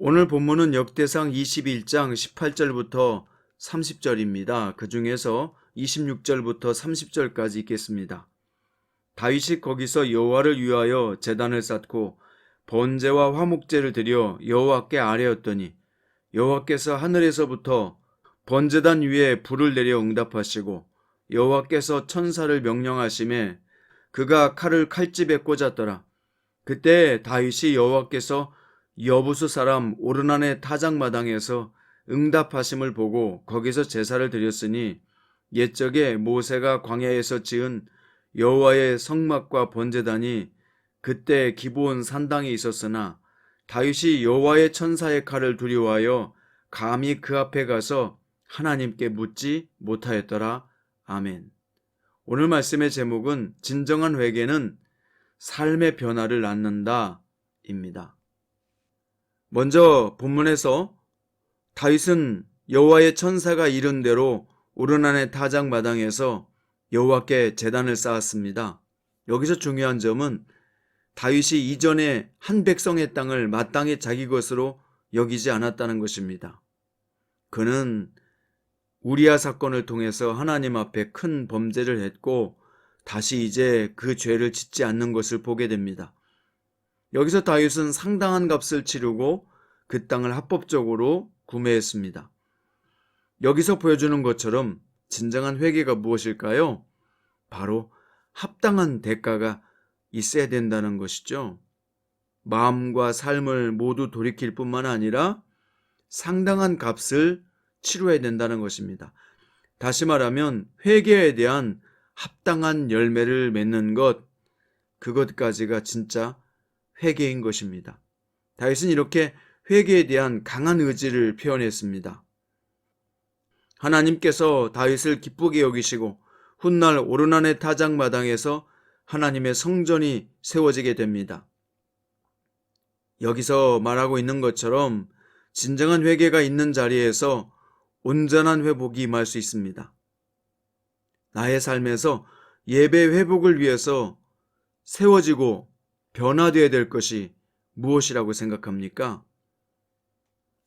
오늘 본문은 역대상 21장 18절부터 30절입니다. 그 중에서 26절부터 30절까지 읽겠습니다. 다윗이 거기서 여호와를 위하여 제단을 쌓고 번제와 화목제를 드려 여호와께 아뢰었더니 여호와께서 하늘에서부터 번제단 위에 불을 내려 응답하시고 여호와께서 천사를 명령하심에 그가 칼을 칼집에 꽂았더라. 그때 다윗이 여호와께서 여부수 사람 오르난의 타작마당에서 응답하심을 보고 거기서 제사를 드렸으니 옛적에 모세가 광야에서 지은 여호와의 성막과 번제단이 그때 기브온 산당에 있었으나 다윗이 여호와의 천사의 칼을 두려워하여 감히 그 앞에 가서 하나님께 묻지 못하였더라. 아멘. 오늘 말씀의 제목은 진정한 회개는 삶의 변화를 낳는다 입니다. 먼저 본문에서 다윗은 여호와의 천사가 이른 대로 오르난의 타작마당에서 여호와께 제단을 쌓았습니다. 여기서 중요한 점은 다윗이 이전에 한 백성의 땅을 마땅히 자기 것으로 여기지 않았다는 것입니다. 그는 우리아 사건을 통해서 하나님 앞에 큰 범죄를 했고 다시 이제 그 죄를 짓지 않는 것을 보게 됩니다. 여기서 다윗은 상당한 값을 치르고 그 땅을 합법적으로 구매했습니다. 여기서 보여주는 것처럼 진정한 회개가 무엇일까요? 바로 합당한 대가가 있어야 된다는 것이죠. 마음과 삶을 모두 돌이킬 뿐만 아니라 상당한 값을 치러야 된다는 것입니다. 다시 말하면 회개에 대한 합당한 열매를 맺는 것, 그것까지가 진짜 회개인 것입니다. 다윗은 이렇게 회개에 대한 강한 의지를 표현했습니다. 하나님께서 다윗을 기쁘게 여기시고 훗날 오르난의 타작마당에서 하나님의 성전이 세워지게 됩니다. 여기서 말하고 있는 것처럼 진정한 회개가 있는 자리에서 온전한 회복이 임할 수 있습니다. 나의 삶에서 예배 회복을 위해서 세워지고 변화되어야 될 것이 무엇이라고 생각합니까?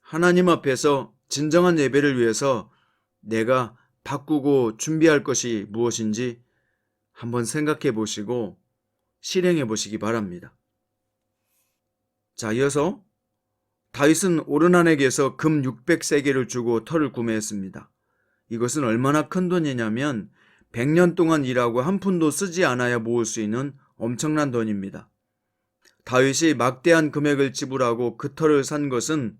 하나님 앞에서 진정한 예배를 위해서 내가 바꾸고 준비할 것이 무엇인지 한번 생각해 보시고 실행해 보시기 바랍니다. 자, 이어서 다윗은 오르난에게서 금 600세겔을 주고 터를 구매했습니다. 이것은 얼마나 큰 돈이냐면 100년 동안 일하고 한 푼도 쓰지 않아야 모을 수 있는 엄청난 돈입니다. 다윗이 막대한 금액을 지불하고 그 터를 산 것은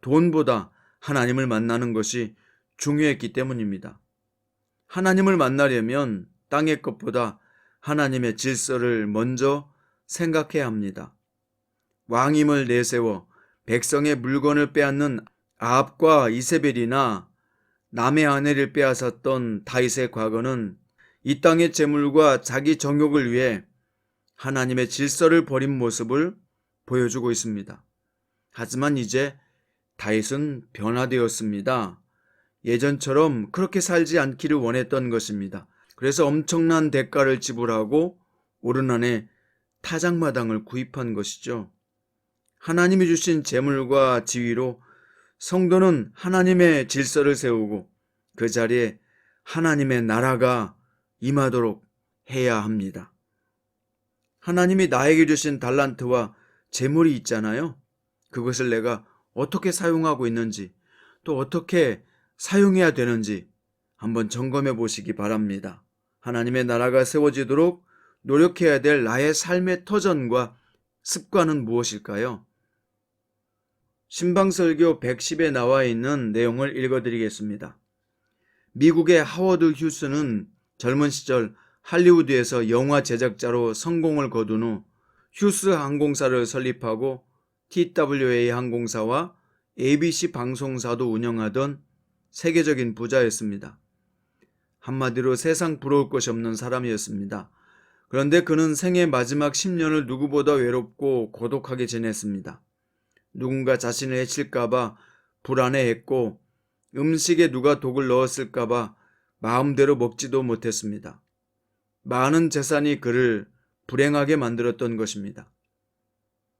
돈보다 하나님을 만나는 것이 중요했기 때문입니다. 하나님을 만나려면 땅의 것보다 하나님의 질서를 먼저 생각해야 합니다. 왕임을 내세워 백성의 물건을 빼앗는 아합과 이세벨이나 남의 아내를 빼앗았던 다윗의 과거는 이 땅의 재물과 자기 정욕을 위해 하나님의 질서를 버린 모습을 보여주고 있습니다. 하지만 이제 다윗은 변화되었습니다. 예전처럼 그렇게 살지 않기를 원했던 것입니다. 그래서 엄청난 대가를 지불하고 오르난의 타작마당을 구입한 것이죠. 하나님이 주신 재물과 지위로 성도는 하나님의 질서를 세우고 그 자리에 하나님의 나라가 임하도록 해야 합니다. 하나님이 나에게 주신 달란트와 재물이 있잖아요. 그것을 내가 어떻게 사용하고 있는지, 또 어떻게 사용해야 되는지 한번 점검해 보시기 바랍니다. 하나님의 나라가 세워지도록 노력해야 될 나의 삶의 터전과 습관은 무엇일까요? 신방설교 110에 나와 있는 내용을 읽어드리겠습니다. 미국의 하워드 휴스는 젊은 시절 할리우드에서 영화 제작자로 성공을 거둔 후 휴스 항공사를 설립하고 TWA 항공사와 ABC 방송사도 운영하던 세계적인 부자였습니다. 한마디로 세상 부러울 것이 없는 사람이었습니다. 그런데 그는 생애 마지막 10년을 누구보다 외롭고 고독하게 지냈습니다. 누군가 자신을 해칠까봐 불안해했고 음식에 누가 독을 넣었을까봐 마음대로 먹지도 못했습니다. 많은 재산이 그를 불행하게 만들었던 것입니다.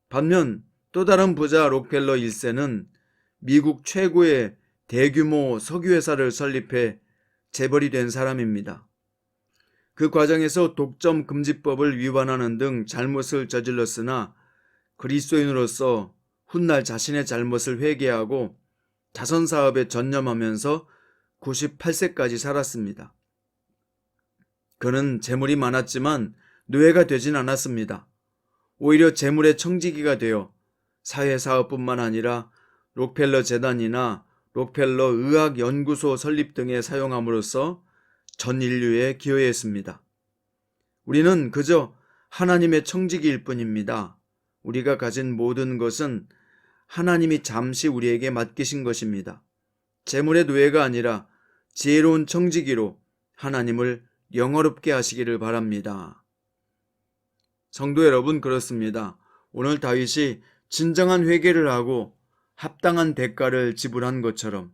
반면 또 다른 부자 록펠러 1세는 미국 최고의 대규모 석유회사를 설립해 재벌이 된 사람입니다. 그 과정에서 독점 금지법을 위반하는 등 잘못을 저질렀으나 그리스도인으로서 훗날 자신의 잘못을 회개하고 자선 사업에 전념하면서 98세까지 살았습니다. 그는 재물이 많았지만 노예가 되진 않았습니다. 오히려 재물의 청지기가 되어 사회사업뿐만 아니라 록펠러 재단이나 록펠러 의학연구소 설립 등에 사용함으로써 전 인류에 기여했습니다. 우리는 그저 하나님의 청지기일 뿐입니다. 우리가 가진 모든 것은 하나님이 잠시 우리에게 맡기신 것입니다. 재물의 노예가 아니라 지혜로운 청지기로 하나님을 영화롭게 하시기를 바랍니다. 성도 여러분, 그렇습니다. 오늘 다윗이 진정한 회개를 하고 합당한 대가를 지불한 것처럼,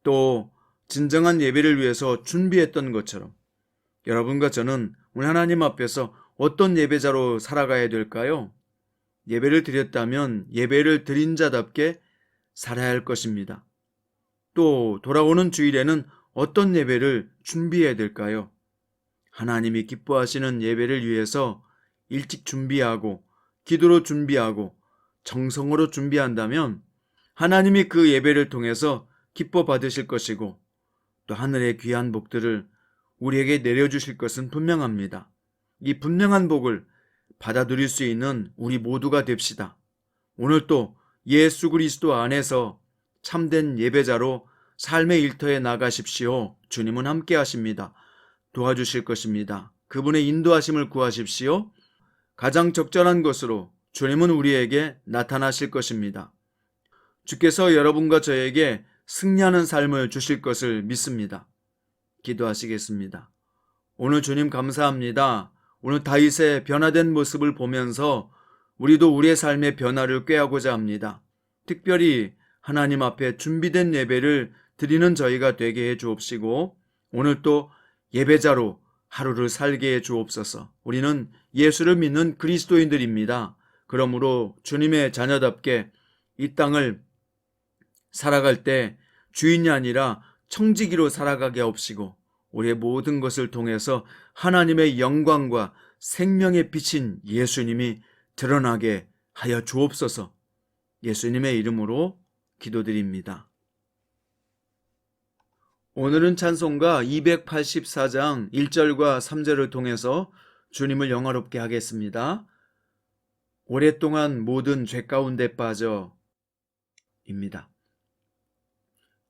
또 진정한 예배를 위해서 준비했던 것처럼 여러분과 저는 오늘 하나님 앞에서 어떤 예배자로 살아가야 될까요? 예배를 드렸다면 예배를 드린 자답게 살아야 할 것입니다. 또 돌아오는 주일에는 어떤 예배를 준비해야 될까요? 하나님이 기뻐하시는 예배를 위해서 일찍 준비하고 기도로 준비하고 정성으로 준비한다면 하나님이 그 예배를 통해서 기뻐 받으실 것이고 또 하늘의 귀한 복들을 우리에게 내려주실 것은 분명합니다. 이 분명한 복을 받아 누릴 수 있는 우리 모두가 됩시다. 오늘 또 예수 그리스도 안에서 참된 예배자로 삶의 일터에 나가십시오. 주님은 함께 하십니다. 도와주실 것입니다. 그분의 인도하심을 구하십시오. 가장 적절한 것으로 주님은 우리에게 나타나실 것입니다. 주께서 여러분과 저에게 승리하는 삶을 주실 것을 믿습니다. 기도하시겠습니다. 오늘 주님 감사합니다. 오늘 다윗의 변화된 모습을 보면서 우리도 우리의 삶의 변화를 꾀하고자 합니다. 특별히 하나님 앞에 준비된 예배를 드리는 저희가 되게 해 주옵시고 오늘 또 예배자로 하루를 살게 해 주옵소서. 우리는 예수를 믿는 그리스도인들입니다. 그러므로 주님의 자녀답게 이 땅을 살아갈 때 주인이 아니라 청지기로 살아가게 하옵시고 우리의 모든 것을 통해서 하나님의 영광과 생명의 빛인 예수님이 드러나게 하여 주옵소서. 예수님의 이름으로 기도드립니다. 오늘은 찬송가 284장 1절과 3절을 통해서 주님을 영화롭게 하겠습니다. 오랫동안 모든 죄 가운데 빠져 입니다.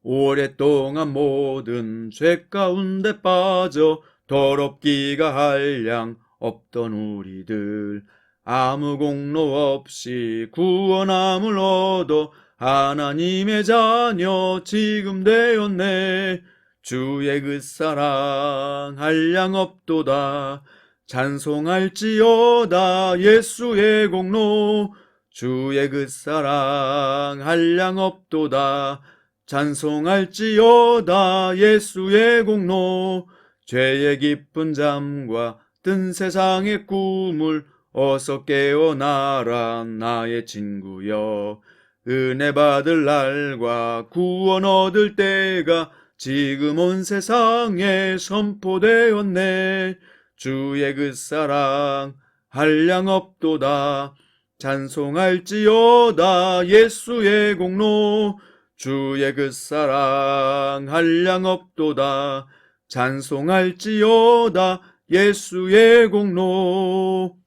오랫동안 모든 죄 가운데 빠져 더럽기가 한량 없던 우리들 아무 공로 없이 구원함을 얻어 하나님의 자녀 지금 되었네. 주의 그 사랑 한량 없도다. 찬송할지어다 예수의 공로. 주의 그 사랑 한량 없도다. 찬송할지어다 예수의 공로. 죄의 깊은 잠과 뜬 세상의 꿈을 어서 깨어나라 나의 친구여. 은혜 받을 날과 구원 얻을 때가 지금 온 세상에 선포되었네. 주의 그 사랑 한량 없도다. 찬송할지어다 예수의 공로. 주의 그 사랑 한량 없도다. 찬송할지어다 예수의 공로.